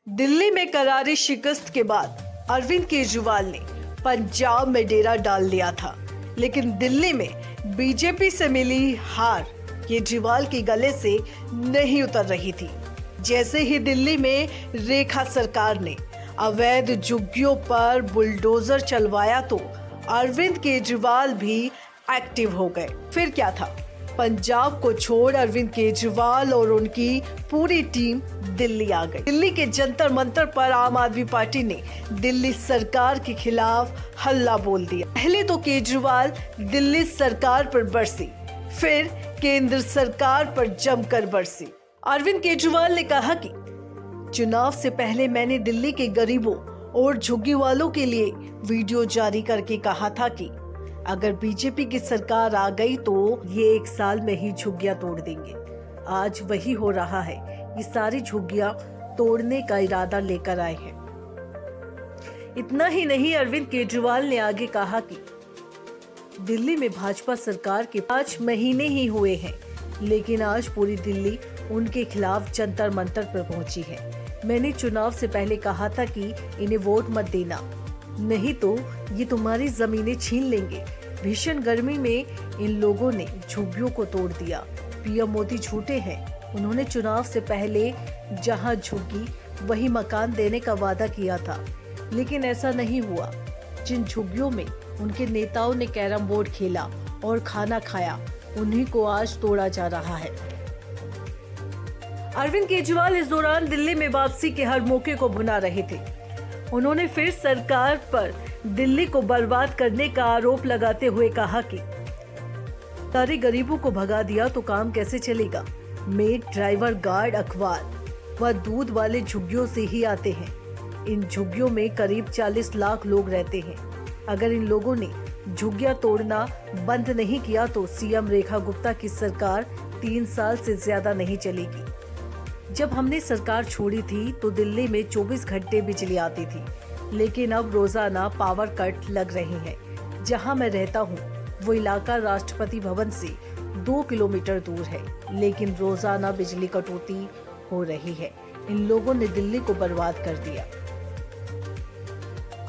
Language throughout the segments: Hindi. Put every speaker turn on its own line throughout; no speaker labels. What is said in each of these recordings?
दिल्ली में करारी शिकस्त के बाद अरविंद केजरीवाल ने पंजाब में डेरा डाल लिया था, लेकिन दिल्ली में बीजेपी से मिली हार केजरीवाल के गले से नहीं उतर रही थी। जैसे ही दिल्ली में रेखा सरकार ने अवैध झुग्गियों पर बुलडोजर चलवाया तो अरविंद केजरीवाल भी एक्टिव हो गए। फिर क्या था, पंजाब को छोड़ अरविंद केजरीवाल और उनकी पूरी टीम दिल्ली आ गई। दिल्ली के जंतर मंतर पर आम आदमी पार्टी ने दिल्ली सरकार के खिलाफ हल्ला बोल दिया। पहले तो केजरीवाल दिल्ली सरकार पर बरसी, फिर केंद्र सरकार पर जमकर बरसी। अरविंद केजरीवाल ने कहा कि चुनाव से पहले मैंने दिल्ली के गरीबों और झुग्गी वालों के लिए वीडियो जारी करके कहा था कि अगर बीजेपी की सरकार आ गई तो ये 1 साल में ही झुग्गियां तोड़ देंगे। आज वही हो रहा है। ये सारी झुग्गियां तोड़ने का इरादा लेकर आए हैं। इतना ही नहीं, अरविंद केजरीवाल ने आगे कहा कि दिल्ली में भाजपा सरकार के 5 महीने ही हुए हैं, लेकिन आज पूरी दिल्ली उनके खिलाफ जंतर मंतर पर पहुंची है। मैंने चुनाव से पहले कहा था कि इन्हें वोट मत देना, नहीं तो ये तुम्हारी जमीनें छीन लेंगे। भीषण गर्मी में इन लोगों ने झुग्गियों को तोड़ दिया। पीएम मोदी झूठे हैं। उन्होंने चुनाव से पहले जहां झुग्गी वही मकान देने का वादा किया था, लेकिन ऐसा नहीं हुआ। जिन झुग्गियों में उनके नेताओं ने कैरम बोर्ड खेला और खाना खाया, उन्हीं को आज तोड़ा जा रहा है। अरविंद केजरीवाल इस दौरान दिल्ली में वापसी के हर मौके को भुना रहे थे। उन्होंने फिर सरकार पर दिल्ली को बर्बाद करने का आरोप लगाते हुए कहा कि सारे गरीबों को भगा दिया तो काम कैसे चलेगा। मेड, ड्राइवर, गार्ड, अखबार व दूध वाले झुग्गियों से ही आते हैं। इन झुग्गियों में करीब 40 लाख लोग रहते हैं। अगर इन लोगों ने झुग्गियां तोड़ना बंद नहीं किया तो सीएम रेखा गुप्ता की सरकार 3 साल से ज्यादा नहीं चलेगी। जब हमने सरकार छोड़ी थी तो दिल्ली में 24 घंटे बिजली आती थी, लेकिन अब रोजाना पावर कट लग रहे हैं। जहां मैं रहता हूं वो इलाका राष्ट्रपति भवन से 2 किलोमीटर दूर है, लेकिन रोजाना बिजली कटौती हो रही है। इन लोगों ने दिल्ली को बर्बाद कर दिया।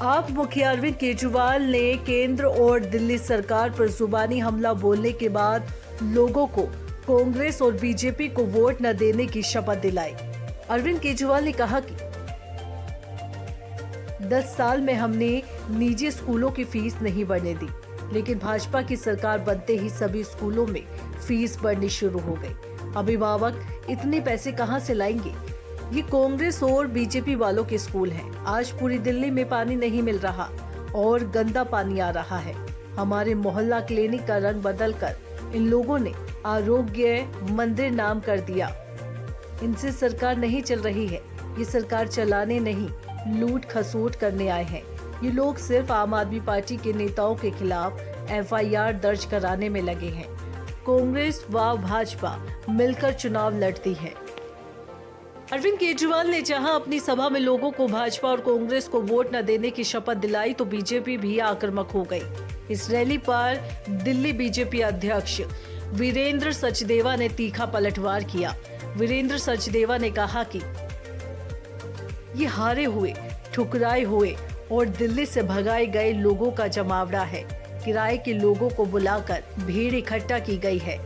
आप मुखिया अरविंद केजरीवाल ने केंद्र और दिल्ली सरकार पर जुबानी हमला बोलने के बाद लोगों को कांग्रेस और बीजेपी को वोट न देने की शपथ दिलाई। अरविंद केजरीवाल ने कहा कि 10 साल में हमने निजी स्कूलों की फीस नहीं बढ़ने दी, लेकिन भाजपा की सरकार बनते ही सभी स्कूलों में फीस बढ़नी शुरू हो गई। अभिभावक इतने पैसे कहां से लाएंगे? ये कांग्रेस और बीजेपी वालों के स्कूल हैं। आज पूरी दिल्ली में पानी नहीं मिल रहा और गंदा पानी आ रहा है। हमारे मोहल्ला क्लिनिक का रंग बदलकर इन लोगों ने आरोग्य मंदिर नाम कर दिया। इनसे सरकार नहीं चल रही है। ये सरकार चलाने नहीं, लूट खसोट करने आए हैं। ये लोग सिर्फ आम आदमी पार्टी के नेताओं के खिलाफ FIR दर्ज कराने में लगे हैं। कांग्रेस व भाजपा मिलकर चुनाव लड़ती है। अरविंद केजरीवाल ने जहां अपनी सभा में लोगों को भाजपा और कांग्रेस को वोट न देने की शपथ दिलाई तो बीजेपी भी आक्रामक हो गई। इस रैली पर दिल्ली बीजेपी अध्यक्ष वीरेंद्र सचदेवा ने तीखा पलटवार किया। वीरेंद्र सचदेवा ने कहा कि ये हारे हुए, ठुकराए हुए और दिल्ली से भगाए गए लोगों का जमावड़ा है। किराए के लोगों को बुलाकर भीड़ इकट्ठा की गई है।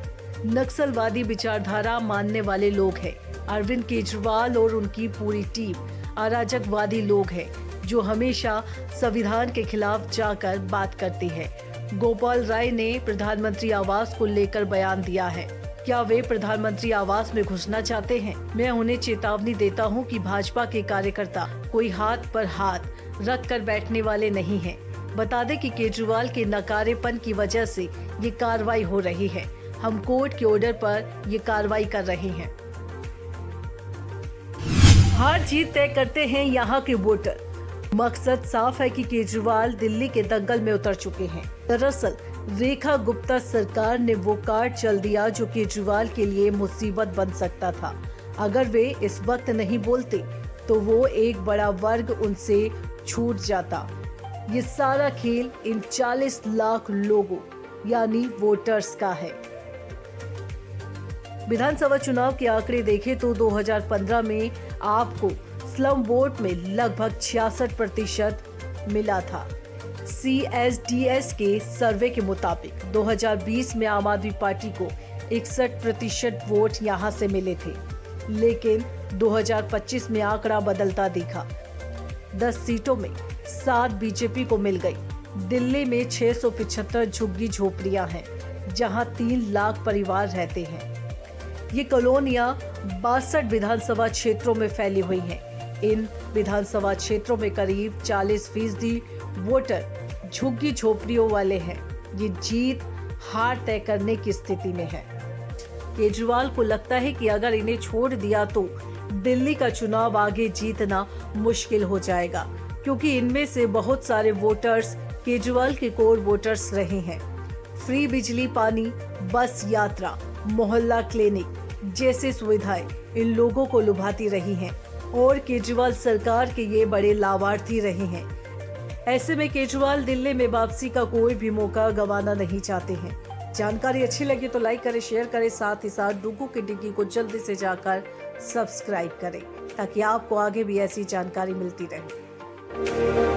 नक्सलवादी विचारधारा मानने वाले लोग हैं। अरविंद केजरीवाल और उनकी पूरी टीम अराजकवादी लोग हैं जो हमेशा संविधान के खिलाफ जाकर बात करती है। गोपाल राय ने प्रधानमंत्री आवास को लेकर बयान दिया है। क्या वे प्रधानमंत्री आवास में घुसना चाहते हैं? मैं उन्हें चेतावनी देता हूं कि भाजपा के कार्यकर्ता कोई हाथ पर हाथ रख कर बैठने वाले नहीं हैं। बता दें कि केजरीवाल के नकारेपन की वजह से ये कार्रवाई हो रही है। हम कोर्ट के ऑर्डर पर ये कार्रवाई कर रहे हैं। हार जीत तय करते हैं यहाँ के वोटर। मकसद साफ है कि केजरीवाल दिल्ली के दंगल में उतर चुके हैं। दरअसल रेखा गुप्ता सरकार ने वो कार्ड चल दिया जो केजरीवाल के लिए मुसीबत बन सकता था। अगर वे इस वक्त नहीं बोलते तो वो एक बड़ा वर्ग उनसे छूट जाता। ये सारा खेल इन 40 लाख लोगों यानी वोटर्स का है। विधानसभा चुनाव के आंकड़े देखें तो 2015 में आपको मुस्लिम वोट में लगभग 66% मिला था। CSDS के सर्वे के मुताबिक 2020 में आम आदमी पार्टी को 61% वोट यहां से मिले थे, लेकिन 2025 में आंकड़ा बदलता दिखा। 10 सीटों में 7 बीजेपी को मिल गई। दिल्ली में 675 झुग्गी झोपड़ियां हैं, जहां 3 लाख परिवार रहते हैं। ये कॉलोनियां 62 विधानसभा क्षेत्रों में फैली हुई हैं। इन विधानसभा क्षेत्रों में करीब 40% वोटर झुग्गी झोपड़ियों वाले हैं। ये जीत हार तय करने की स्थिति में है। केजरीवाल को लगता है कि अगर इन्हें छोड़ दिया तो दिल्ली का चुनाव आगे जीतना मुश्किल हो जाएगा, क्योंकि इनमें से बहुत सारे वोटर्स केजरीवाल के कोर वोटर्स रहे हैं। फ्री बिजली, पानी, बस यात्रा, मोहल्ला क्लिनिक जैसी सुविधाएं इन लोगों को लुभाती रही हैं और केजरीवाल सरकार के ये बड़े लाभार्थी रहे हैं। ऐसे में केजरीवाल दिल्ली में वापसी का कोई भी मौका गंवाना नहीं चाहते हैं। जानकारी अच्छी लगी तो लाइक करें, शेयर करें, साथ ही साथ डुगू की डिग्गी को जल्दी से जाकर सब्सक्राइब करें, ताकि आपको आगे भी ऐसी जानकारी मिलती रहे।